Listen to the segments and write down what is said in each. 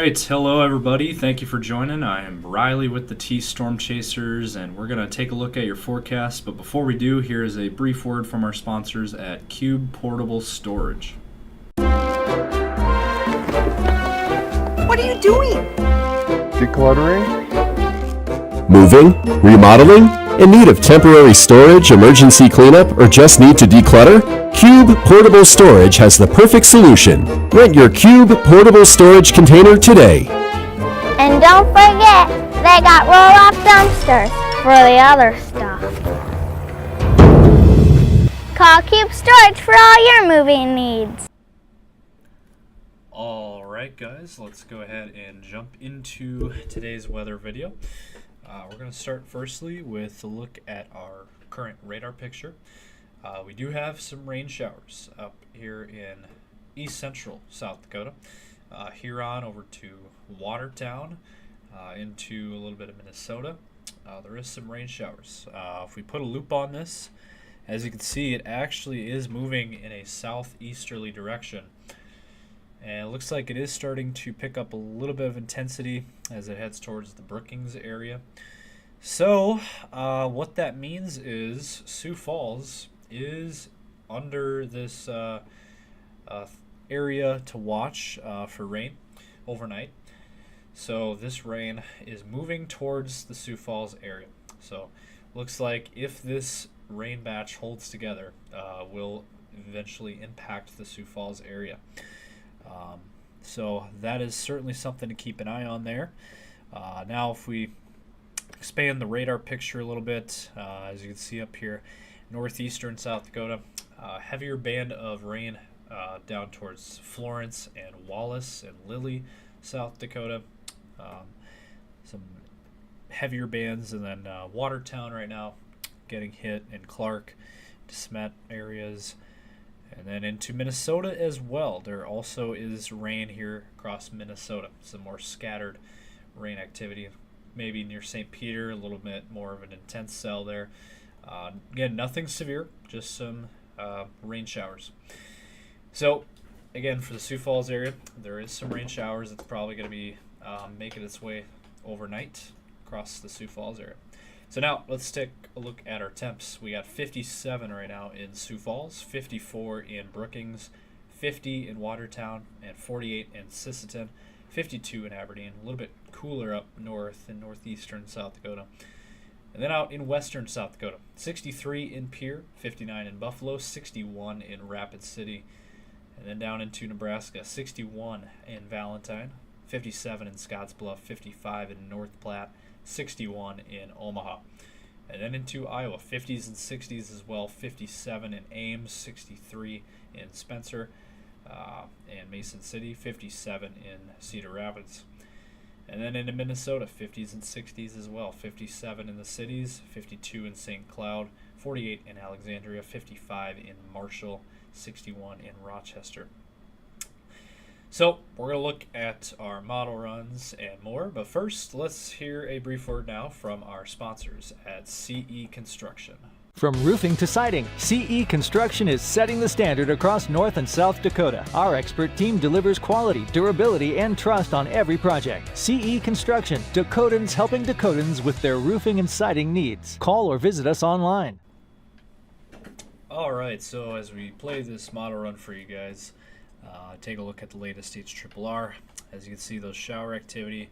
right, hello everybody. Thank you for joining. I am Riley with the T Storm Chasers, and we're going to take a look at your forecast. But before we do, here is a brief word from our sponsors at Cube Portable Storage. What are you doing? Decluttering? Moving? Remodeling? In need of temporary storage, emergency cleanup, or just need to declutter? Cube Portable Storage has the perfect solution. Rent your Cube Portable Storage container today. And don't forget, they got roll-off dumpsters for the other stuff. Call Cube Storage for all your moving needs. Alright guys, let's go ahead and jump into today's weather video. We're going to start firstly with a look at our current radar picture. We do have some rain showers up here in east central South Dakota, Huron over to Watertown, into a little bit of Minnesota. There is some rain showers. If we put a loop on this, as you can see, it actually is moving in a southeasterly direction. And it looks like it is starting to pick up a little bit of intensity as it heads towards the Brookings area. So what that means is Sioux Falls is under this area to watch for rain overnight. So this rain is moving towards the Sioux Falls area. So looks like if this rain batch holds together, will eventually impact the Sioux Falls area. So that is certainly something to keep an eye on there. Now if we expand the radar picture a little bit, as you can see up here, northeastern South Dakota, heavier band of rain down towards Florence and Wallace and Lilly, South Dakota. Some heavier bands, and then Watertown right now getting hit, in Clark, DeSmet areas. And then into Minnesota as well. There also is rain here across Minnesota. Some more scattered rain activity. Maybe near St. Peter, a little bit more of an intense cell there. Again, nothing severe, just some rain showers. So, again, for the Sioux Falls area, there is some rain showers. It's probably going to be making its way overnight across the Sioux Falls area. So now let's take a look at our temps. We got 57 right now in Sioux Falls, 54 in Brookings, 50 in Watertown, and 48 in Sisseton, 52 in Aberdeen. A little bit cooler up north in northeastern South Dakota. And then out in western South Dakota, 63 in Pierre, 59 in Buffalo, 61 in Rapid City. And then down into Nebraska, 61 in Valentine, 57 in Scottsbluff, 55 in North Platte, 61 in Omaha. And then into Iowa, 50s and 60s as well, 57 in Ames, 63 in Spencer and Mason City, 57 in Cedar Rapids. And then into Minnesota, 50s and 60s as well, 57 in the cities, 52 in St. Cloud, 48 in Alexandria, 55 in Marshall, 61 in Rochester. So we're going to look at our model runs and more, but first let's hear a brief word now from our sponsors at CE Construction. From roofing to siding, CE Construction is setting the standard across North and South Dakota. Our expert team delivers quality, durability, and trust on every project. CE Construction, Dakotans helping Dakotans with their roofing and siding needs. Call or visit us online. All right, so as we play this model run for you guys, take a look at the latest HRRR. As you can see, those shower activity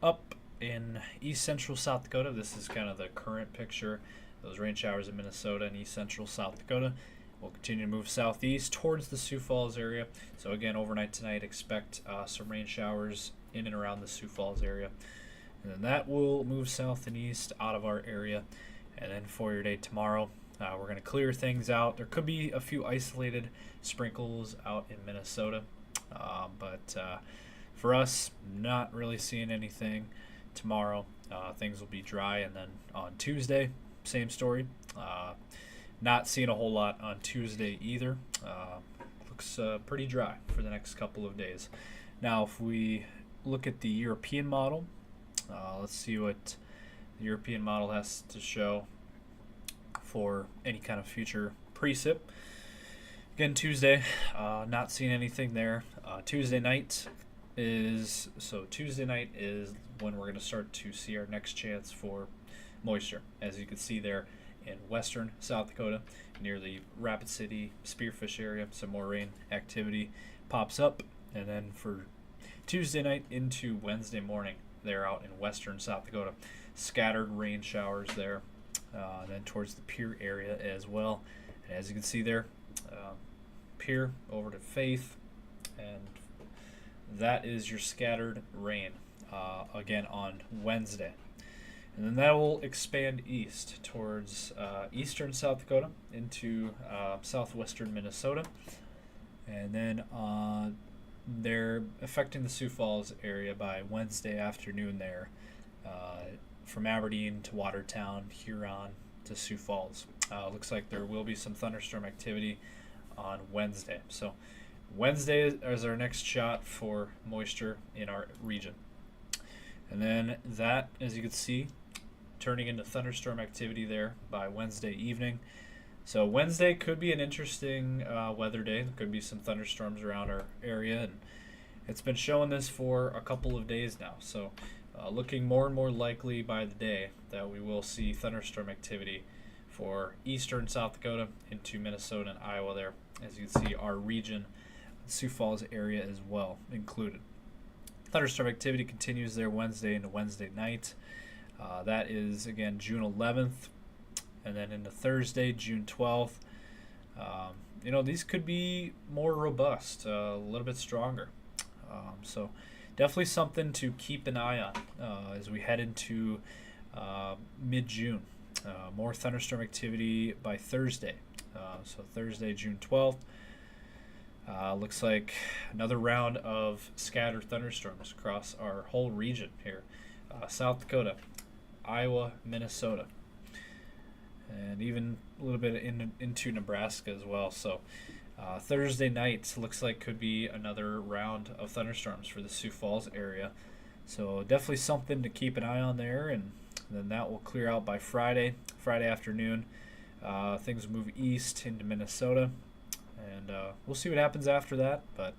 up in east central South Dakota. This is kind of the current picture. Those rain showers in Minnesota and east central South Dakota will continue to move southeast towards the Sioux Falls area. So again, overnight tonight, expect some rain showers in and around the Sioux Falls area. And then that will move south and east out of our area. And then for your day tomorrow, we're going to clear things out. There could be a few isolated sprinkles out in Minnesota, but for us, not really seeing anything tomorrow. Things will be dry, and then on Tuesday, same story. Not seeing a whole lot on Tuesday either. Looks pretty dry for the next couple of days. Now, if we look at the European model, let's see what the European model has to show for any kind of future precip. Again, Tuesday, not seeing anything there. Tuesday night, Tuesday night is when we're going to start to see our next chance for moisture. As you can see there in western South Dakota, near the Rapid City Spearfish area, some more rain activity pops up. And then for Tuesday night into Wednesday morning, they're out in western South Dakota. Scattered rain showers there, then towards the Pier area as well. And as you can see there, Pier over to Faith, and that is your scattered rain again on Wednesday. And then that will expand east towards eastern South Dakota into southwestern Minnesota. And then they're affecting the Sioux Falls area by Wednesday afternoon there, from Aberdeen to Watertown, Huron to Sioux Falls. Looks like there will be some thunderstorm activity on Wednesday. So Wednesday is our next shot for moisture in our region. And then that, as you can see, turning into thunderstorm activity there by Wednesday evening. So Wednesday could be an interesting weather day. There could be some thunderstorms around our area, and it's been showing this for a couple of days now. So looking more and more likely by the day that we will see thunderstorm activity for eastern South Dakota into Minnesota and Iowa there. As you can see, our region, Sioux Falls area as well included. Thunderstorm activity continues there Wednesday into Wednesday night. That is, again, June 11th. And then into Thursday, June 12th. These could be more robust, a little bit stronger. So definitely something to keep an eye on as we head into mid-June. More thunderstorm activity by Thursday. So Thursday, June 12th. Looks like another round of scattered thunderstorms across our whole region here. South Dakota, Iowa, Minnesota, and even a little bit into Nebraska as well. So Thursday night looks like could be another round of thunderstorms for the Sioux Falls area. So definitely something to keep an eye on there, and then that will clear out by Friday afternoon. Things move east into Minnesota, and we'll see what happens after that. But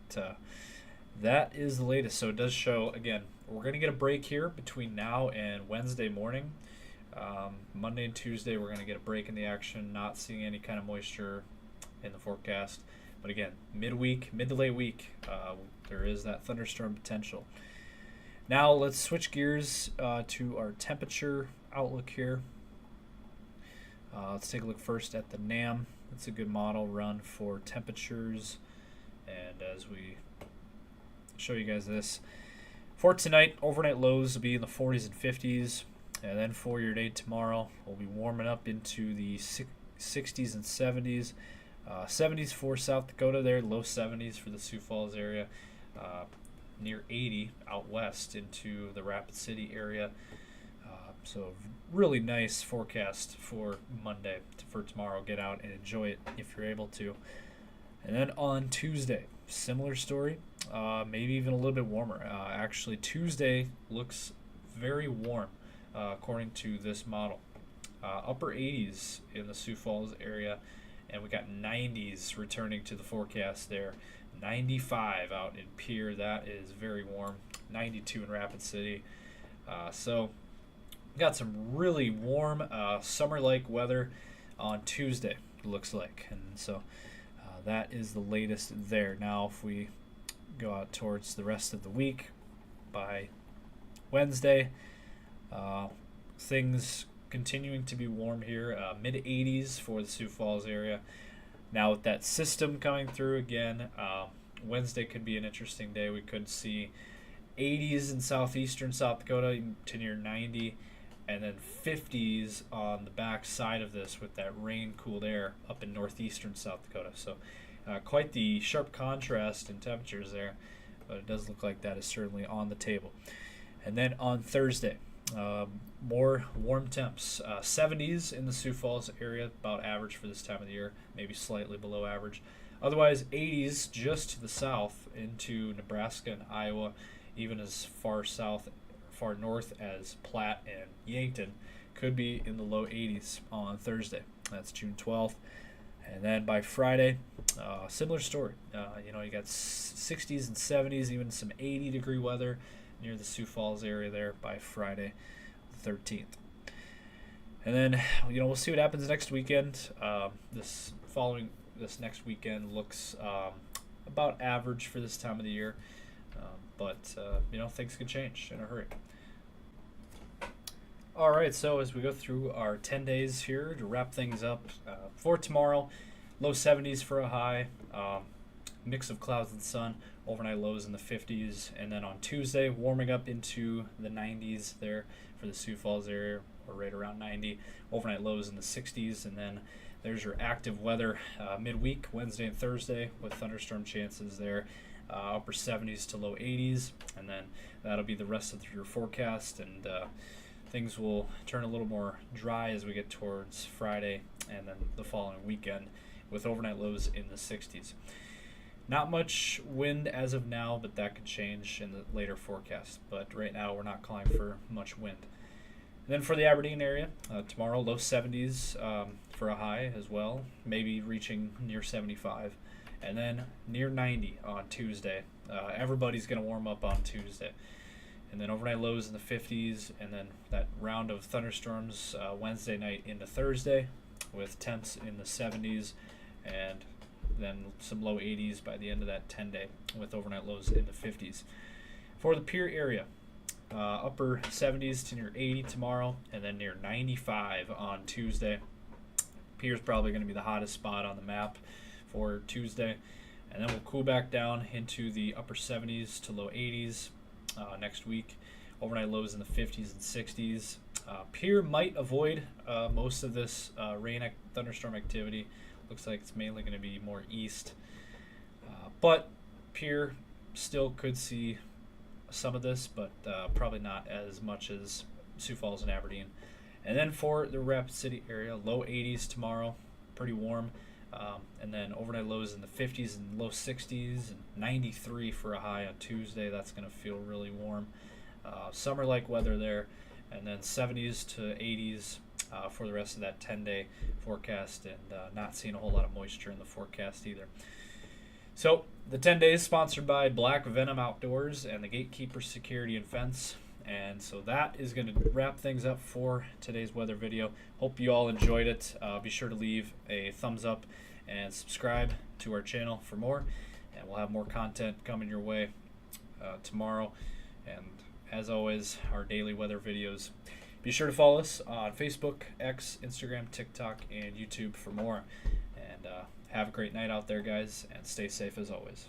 that is the latest. So it does show, again, we're going to get a break here between now and Wednesday morning. Monday and Tuesday, we're going to get a break in the action, not seeing any kind of moisture in the forecast. But again, mid to late week, there is that thunderstorm potential. Now let's switch gears to our temperature outlook here. Let's take a look first at the NAM. It's a good model run for temperatures. And as we show you guys this, for tonight, overnight lows will be in the 40s and 50s. And then for your day tomorrow, we'll be warming up into the 60s and 70s. 70s for South Dakota there, low 70s for the Sioux Falls area. Near 80 out west into the Rapid City area. So really nice forecast for Monday, for tomorrow. Get out and enjoy it if you're able to. And then on Tuesday, similar story, maybe even a little bit warmer. Actually, Tuesday looks very warm according to this model. Upper 80s in the Sioux Falls area, and we got 90s returning to the forecast there. 95 out in Pier, that is very warm. 92 in Rapid City. So got some really warm summer-like weather on Tuesday, it looks like. And so that is the latest there. Now if we go out towards the rest of the week, by Wednesday, things continuing to be warm here. Mid-80s for the Sioux Falls area. Now with that system coming through again, Wednesday could be an interesting day. We could see 80s in southeastern South Dakota to near 90, and then 50s on the back side of this with that rain-cooled air up in northeastern South Dakota. So quite the sharp contrast in temperatures there, but it does look like that is certainly on the table. And then on Thursday, more warm temps. 70s in the Sioux Falls area, about average for this time of the year, maybe slightly below average. Otherwise, 80s just to the south into Nebraska and Iowa, even as far north as Platte and Yankton, could be in the low 80s on Thursday. That's June 12th. And then by Friday, similar story. You got 60s and 70s, even some 80-degree weather near the Sioux Falls area there by Friday the 13th. And then, we'll see what happens next weekend. This next weekend looks about average for this time of the year. But things can change in a hurry. All right, so as we go through our 10 days here to wrap things up, for tomorrow, low 70s for a high, mix of clouds and sun, overnight lows in the 50s, and then on Tuesday, warming up into the 90s there for the Sioux Falls area, or right around 90, overnight lows in the 60s, and then there's your active weather midweek, Wednesday and Thursday, with thunderstorm chances there, upper 70s to low 80s, and then that'll be the rest of your forecast, and things will turn a little more dry as we get towards Friday and then the following weekend with overnight lows in the 60s. Not much wind as of now, but that could change in the later forecast. But right now we're not calling for much wind. And then for the Aberdeen area, tomorrow low 70s for a high as well, maybe reaching near 75. And then near 90 on Tuesday. Everybody's going to warm up on Tuesday. And then overnight lows in the 50s, and then that round of thunderstorms Wednesday night into Thursday with temps in the 70s, and then some low 80s by the end of that 10-day with overnight lows in the 50s. For the Pierre area, upper 70s to near 80 tomorrow, and then near 95 on Tuesday. Pierre's probably going to be the hottest spot on the map for Tuesday, and then we'll cool back down into the upper 70s to low 80s. Next week, overnight lows in the 50s and 60s. Pierre might avoid most of this thunderstorm activity. Looks like it's mainly going to be more east. But Pierre still could see some of this, but probably not as much as Sioux Falls and Aberdeen. And then for the Rapid City area, low 80s tomorrow, pretty warm. And then overnight lows in the 50s and low 60s, and 93 for a high on Tuesday. That's going to feel really warm. Summer-like weather there. And then 70s to 80s for the rest of that 10-day forecast, and not seeing a whole lot of moisture in the forecast either. So the 10 days sponsored by Black Venom Outdoors and the Gatekeeper Security and Fence. And so that is going to wrap things up for today's weather video. Hope you all enjoyed it. Be sure to leave a thumbs up and subscribe to our channel for more. And we'll have more content coming your way tomorrow. And as always, our daily weather videos. Be sure to follow us on Facebook, X, Instagram, TikTok, and YouTube for more. And have a great night out there, guys, and stay safe as always.